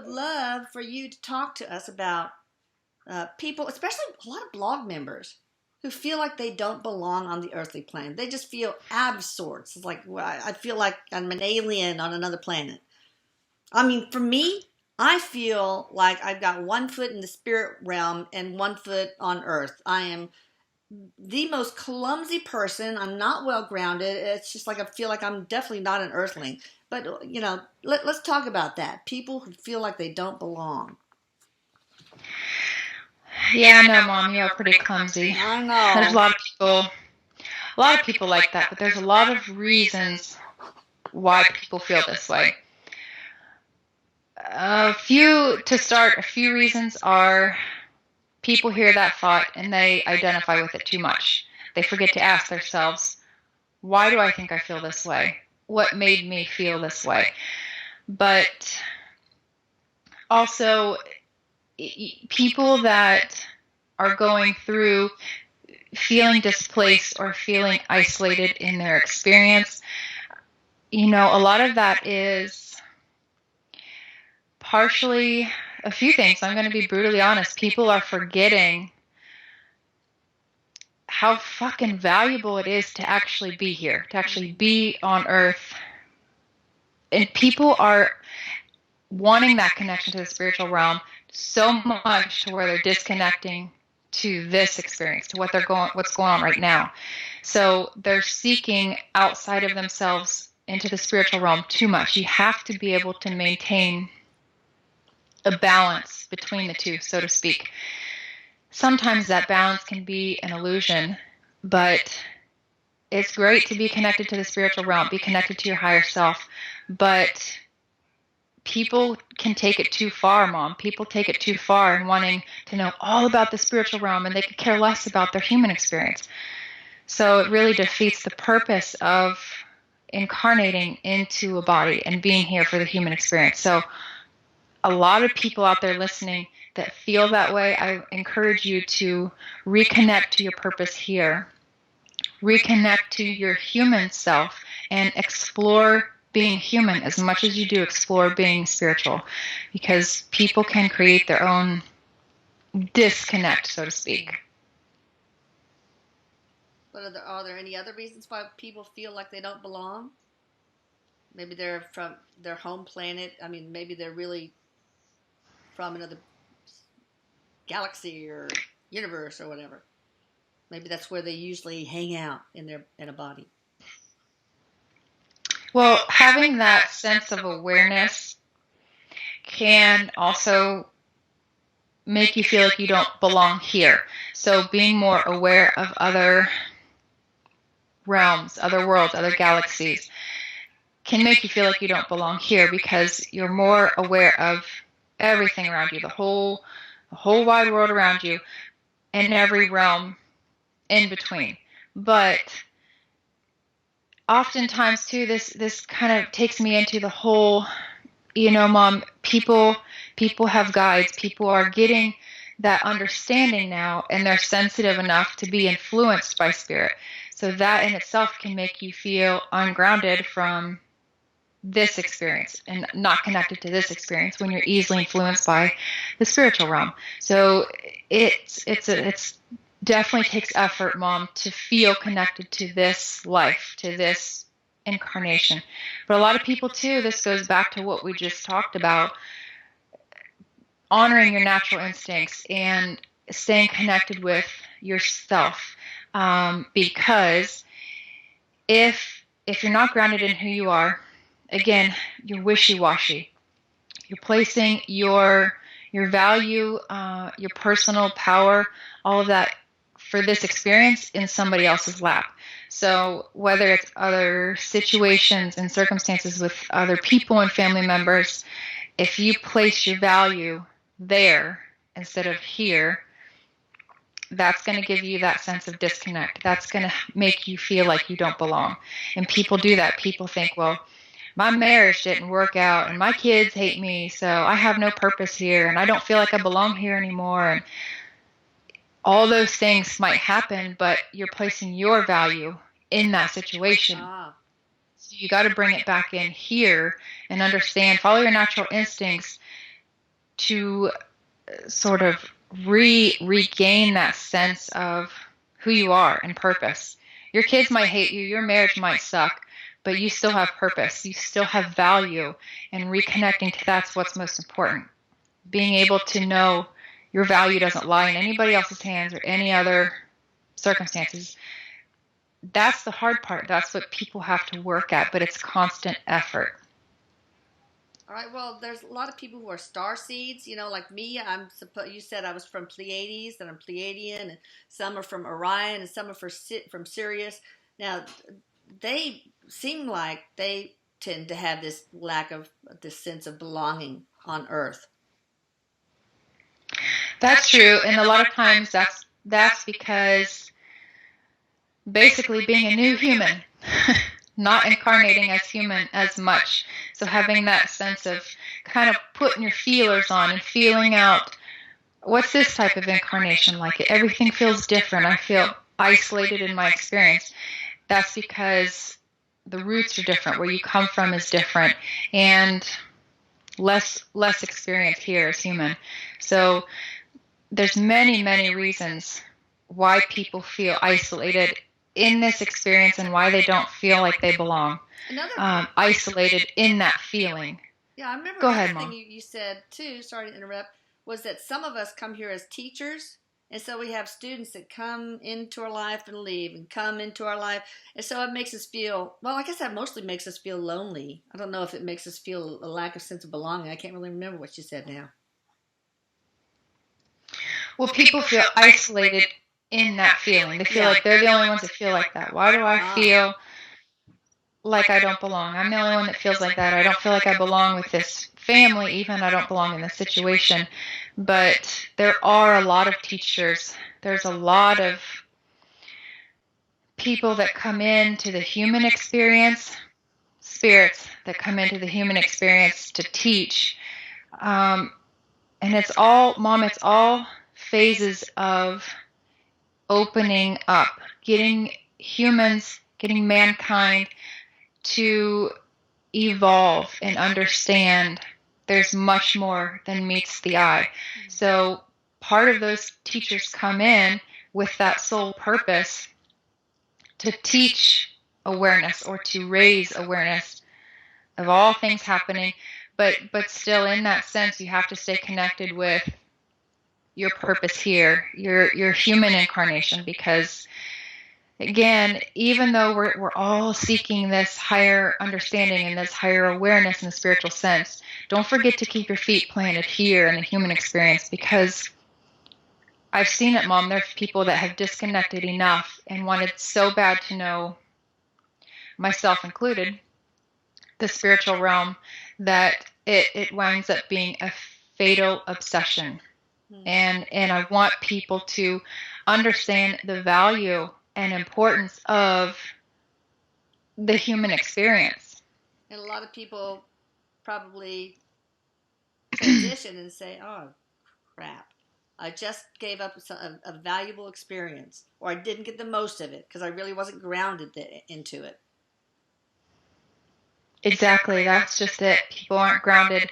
would love for you to talk to us about people, especially a lot of blog members who feel like they don't belong on the earthly plane. They just feel out of sorts. It's like, well, I feel like I'm an alien on another planet. I mean, for me, I feel like I've got one foot in the spirit realm and one foot on earth. I am the most clumsy person. I'm not well grounded. It's just like I feel like I'm definitely not an earthling. But, let's talk about that. People who feel like they don't belong. Yeah, I know, Mom, you are pretty clumsy. I know. There's a lot of people like that, but there's a lot of reasons why people feel this way. A few reasons are people hear that thought and they identify with it too much. They forget to ask themselves, why do I think I feel this way? What made me feel this way? But also, people that are going through feeling displaced or feeling isolated in their experience, a lot of that is partially a few things. I'm going to be brutally honest. People are forgetting how fucking valuable it is to actually be here, to actually be on Earth. And people are wanting that connection to the spiritual realm so much to where they're disconnecting to this experience, to what's going on right now. So they're seeking outside of themselves into the spiritual realm too much. You have to be able to maintain a balance between the two, so to speak. Sometimes that balance can be an illusion, but it's great to be connected to the spiritual realm, be connected to your higher self. But people can take it too far, Mom. People take it too far in wanting to know all about the spiritual realm, and they could care less about their human experience. So it really defeats the purpose of incarnating into a body and being here for the human experience. So a lot of people out there listening that feel that way, I encourage you to reconnect to your purpose here. Reconnect to your human self and explore being human as much as you do explore being spiritual, because people can create their own disconnect, so to speak. But are there any other reasons why people feel like they don't belong? Maybe they're from their home planet. I mean, maybe they're really from another galaxy or universe or whatever. Maybe that's where they usually hang out in a body. Well, having that sense of awareness can also make you feel like you don't belong here. So being more aware of other realms, other worlds, other galaxies can make you feel like you don't belong here because you're more aware of everything around you, the whole wide world around you, and every realm in between. But oftentimes too, this kind of takes me into the whole, Mom, people have guides. People are getting that understanding now, and they're sensitive enough to be influenced by spirit. So that in itself can make you feel ungrounded from this experience and not connected to this experience when you're easily influenced by the spiritual realm. So it's definitely takes effort, Mom, to feel connected to this life, to this incarnation. But a lot of people too, this goes back to what we just talked about, honoring your natural instincts and staying connected with yourself. Because if you're not grounded in who you are, again, you're wishy-washy. You're placing your value, your personal power, all of that for this experience in somebody else's lap. So whether it's other situations and circumstances with other people and family members, if you place your value there instead of here, that's going to give you that sense of disconnect. That's going to make you feel like you don't belong. And people do that. People think, well, my marriage didn't work out and my kids hate me, so I have no purpose here and I don't feel like I belong here anymore. And all those things might happen, but you're placing your value in that situation. So you got to bring it back in here and understand, follow your natural instincts, to sort of regain that sense of who you are and purpose. Your kids might hate you, your marriage might suck, but you still have purpose, you still have value, and reconnecting to that's what's most important. Being able to know your value doesn't lie in anybody else's hands or any other circumstances. That's the hard part. That's what people have to work at, but it's constant effort. All right. Well, there's a lot of people who are star seeds. Like me. You said I was from Pleiades, and I'm Pleiadian, and some are from Orion, and some are from Sirius. Now, they seem like they tend to have this lack of this sense of belonging on Earth. That's true, and a lot of times that's because basically being a new human, not incarnating as human as much. So having that sense of kind of putting your feelers on and feeling out, what's this type of incarnation like? Everything feels different. I feel isolated in my experience. That's because the roots are different. Where you come from is different, and less experience here as human. So there's many reasons why people feel isolated in this experience and why they don't feel like they belong. Isolated in that feeling. Yeah, I remember. Go ahead, Mom. Mom. You said too. Sorry to interrupt. Was that some of us come here as teachers, and so we have students that come into our life and leave, and come into our life, and so it makes us feel. Well, I guess that mostly makes us feel lonely. I don't know if it makes us feel a lack of sense of belonging. I can't really remember what you said now. Well, people feel isolated in that feeling. They feel like they're the only ones that feel like that. Why do I feel like I don't belong? I'm the only one that feels like that. I don't feel like I belong with this family, even I don't belong in this situation. But there are a lot of teachers. There's a lot of people that come into the human experience, spirits that come into the human experience to teach. And it's all, Mom, it's all phases of opening up, getting humans, getting mankind to evolve and understand there's much more than meets the eye. So part of those teachers come in with that sole purpose to teach awareness or to raise awareness of all things happening, but still in that sense you have to stay connected with your purpose here, your human incarnation, because again, even though we're all seeking this higher understanding and this higher awareness in the spiritual sense, don't forget to keep your feet planted here in the human experience, because I've seen it, Mom. There's people that have disconnected enough and wanted so bad to know, myself included, the spiritual realm, that it winds up being a fatal obsession. And I want people to understand the value and importance of the human experience. And a lot of people probably transition and say, oh, crap. I just gave up a valuable experience, or I didn't get the most of it because I really wasn't grounded into it. Exactly. That's just it. People aren't grounded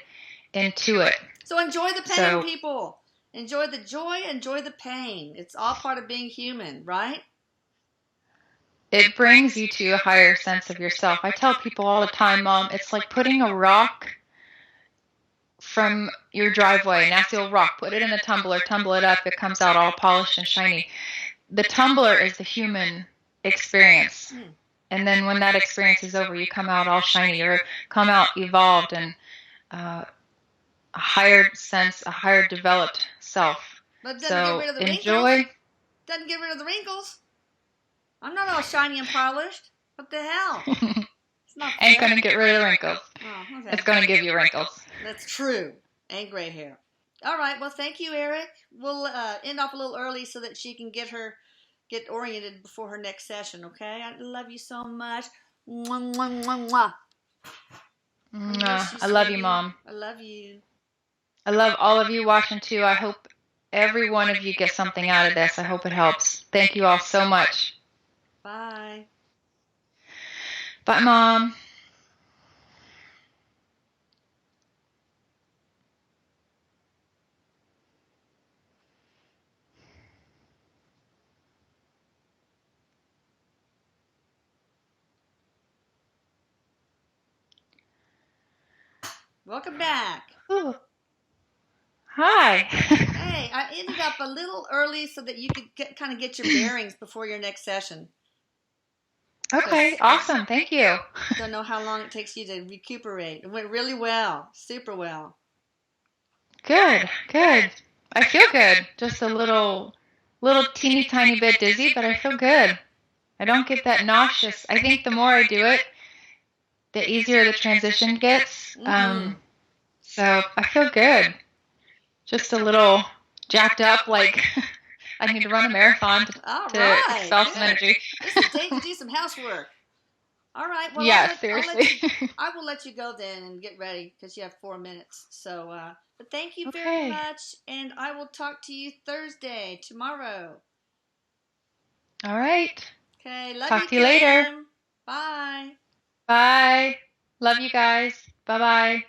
into it. So enjoy the pain, people. Enjoy the joy, enjoy the pain. It's all part of being human, right? It brings you to a higher sense of yourself. I tell people all the time, Mom, it's like putting a rock from your driveway, a nasty old rock, put it in a tumbler, tumble it up, it comes out all polished and shiny. The tumbler is the human experience. And then when that experience is over, you come out all shiny, or come out evolved and a higher sense, a higher developed self. But doesn't get rid of the wrinkles. Doesn't get rid of the wrinkles. I'm not all shiny and polished. What the hell? It's not fair. Ain't gonna get rid of the wrinkles. Oh, okay. It's gonna give you wrinkles. That's true. And gray hair. All right. Well, thank you, Erik. We'll end off a little early so that she can get oriented before her next session. Okay. I love you so much. Mwah, mwah, mwah, mwah. I love you, Mom. I love you. I love all of you watching too. I hope every one of you gets something out of this. I hope it helps. Thank you all so much. Bye. Bye, Mom. Welcome back. Ooh. Hi. Hey, I ended up a little early so that you could kind of get your bearings before your next session. Okay, awesome. Thank you. Don't know how long it takes you to recuperate. It went really well, super well. Good, good. I feel good. Just a little teeny tiny bit dizzy, but I feel good. I don't get that nauseous. I think the more I do it, the easier the transition gets. So I feel good. Just a little jacked up, like I need to run a marathon to expel some energy. This is the day to do some housework. All right. Well, Yeah, seriously. I will let you go then and get ready because you have 4 minutes. So, but thank you very Okay. much, and I will talk to you Thursday, tomorrow. All right. Okay. Love Talk you, to you later. Kim. Bye. Bye. Love you guys. Bye-bye.